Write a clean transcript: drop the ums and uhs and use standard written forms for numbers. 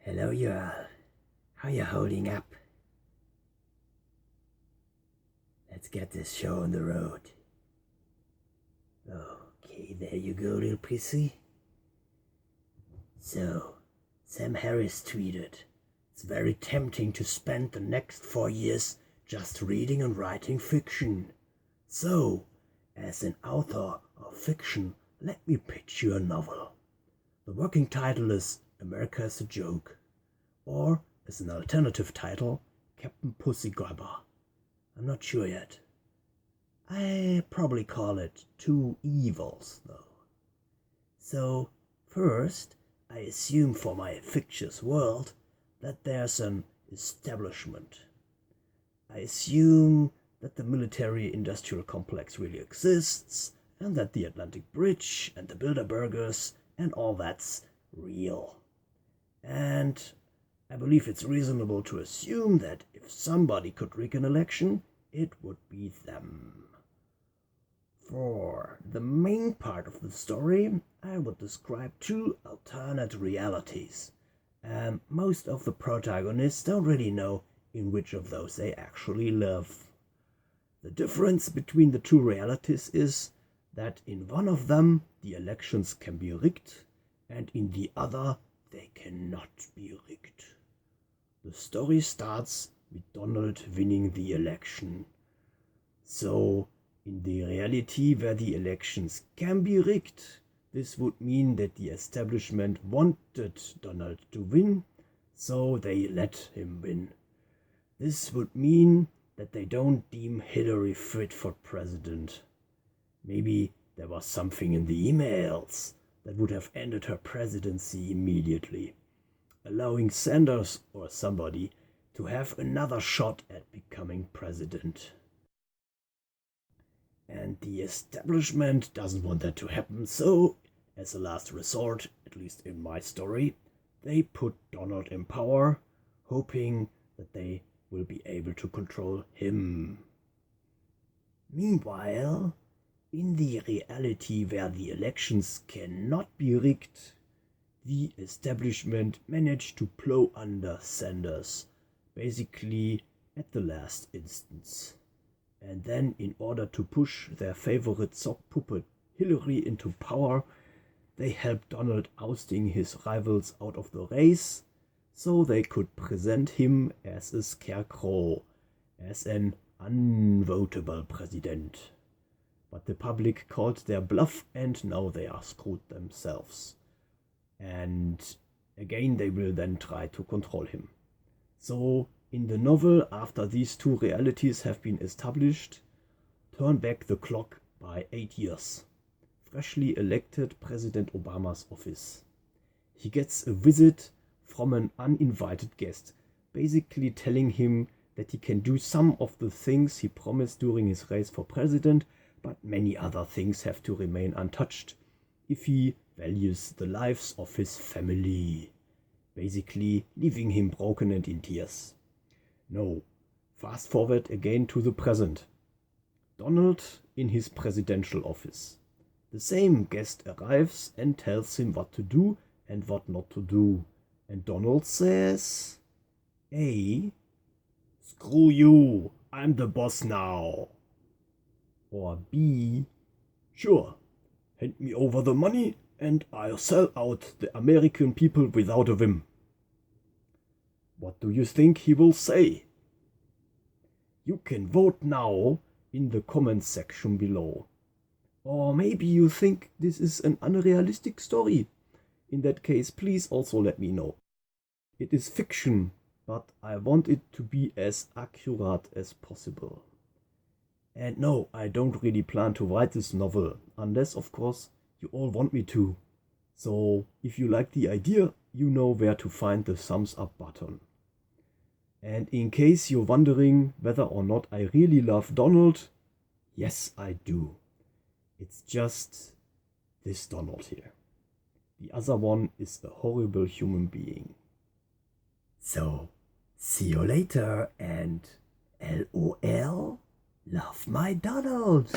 Hello, you all. How you holding up? Let's get this show on the road. Okay, there you go, little PC. So, Sam Harris tweeted, "It's very tempting to spend the next 4 years just reading and writing fiction. So, as an author of fiction, let me pitch you a novel. The working title is America's a Joke, or as an alternative title, Captain Pussy Grabber. I'm not sure yet. I probably call it Two Evils, though. So, first, I assume for my fictitious world that there's an establishment. I assume that the military-industrial complex really exists, and that the Atlantik-Bridge and the Bilderbergers and all that's real. And I believe it's reasonable to assume that if somebody could rig an election, it would be them. For the main part of the story, I would describe two alternate realities, and most of the protagonists don't really know in which of those they actually live. The difference between the two realities is that in one of them the elections can be rigged, and in the other they cannot be rigged. The story starts with Donald winning the election. So, in the reality where the elections can be rigged, this would mean that the establishment wanted Donald to win, so they let him win. This would mean that they don't deem Hillary fit for president. Maybe there was something in the emails that would have ended her presidency immediately, allowing Sanders or somebody to have another shot at becoming president. And the establishment doesn't want that to happen, so, as a last resort, at least in my story, they put Donald in power, hoping that they will be able to control him. Meanwhile, in the reality where the elections cannot be rigged, the establishment managed to plow under Sanders, basically at the last instance. And then, in order to push their favorite sock puppet Hillary into power, they helped Donald ousting his rivals out of the race, so they could present him as a scarecrow, as an unvotable president. But the public called their bluff, and now they are screwed themselves. And again they will then try to control him. So, in the novel, after these two realities have been established, turn back the clock by 8 years. Freshly elected President Obama's office. He gets a visit from an uninvited guest, basically telling him that he can do some of the things he promised during his race for president, but many other things have to remain untouched if he values the lives of his family, basically leaving him broken and in tears. No, fast forward again to the present. Donald in his presidential office. The same guest arrives and tells him what to do and what not to do. And Donald says, A, screw you, I'm the boss now. Or B, sure, hand me over the money and I'll sell out the American people without a whim. What do you think he will say? You can vote now in the comments section below. Or maybe you think this is an unrealistic story. In that case, please also let me know. It is fiction, but I want it to be as accurate as possible. And no, I don't really plan to write this novel, unless of course you all want me to. So, if you like the idea, you know where to find the thumbs up button. And in case you're wondering whether or not I really love Donald, yes, I do. It's just this Donald here. The other one is a horrible human being. So, see you later and LOL, love my Donald.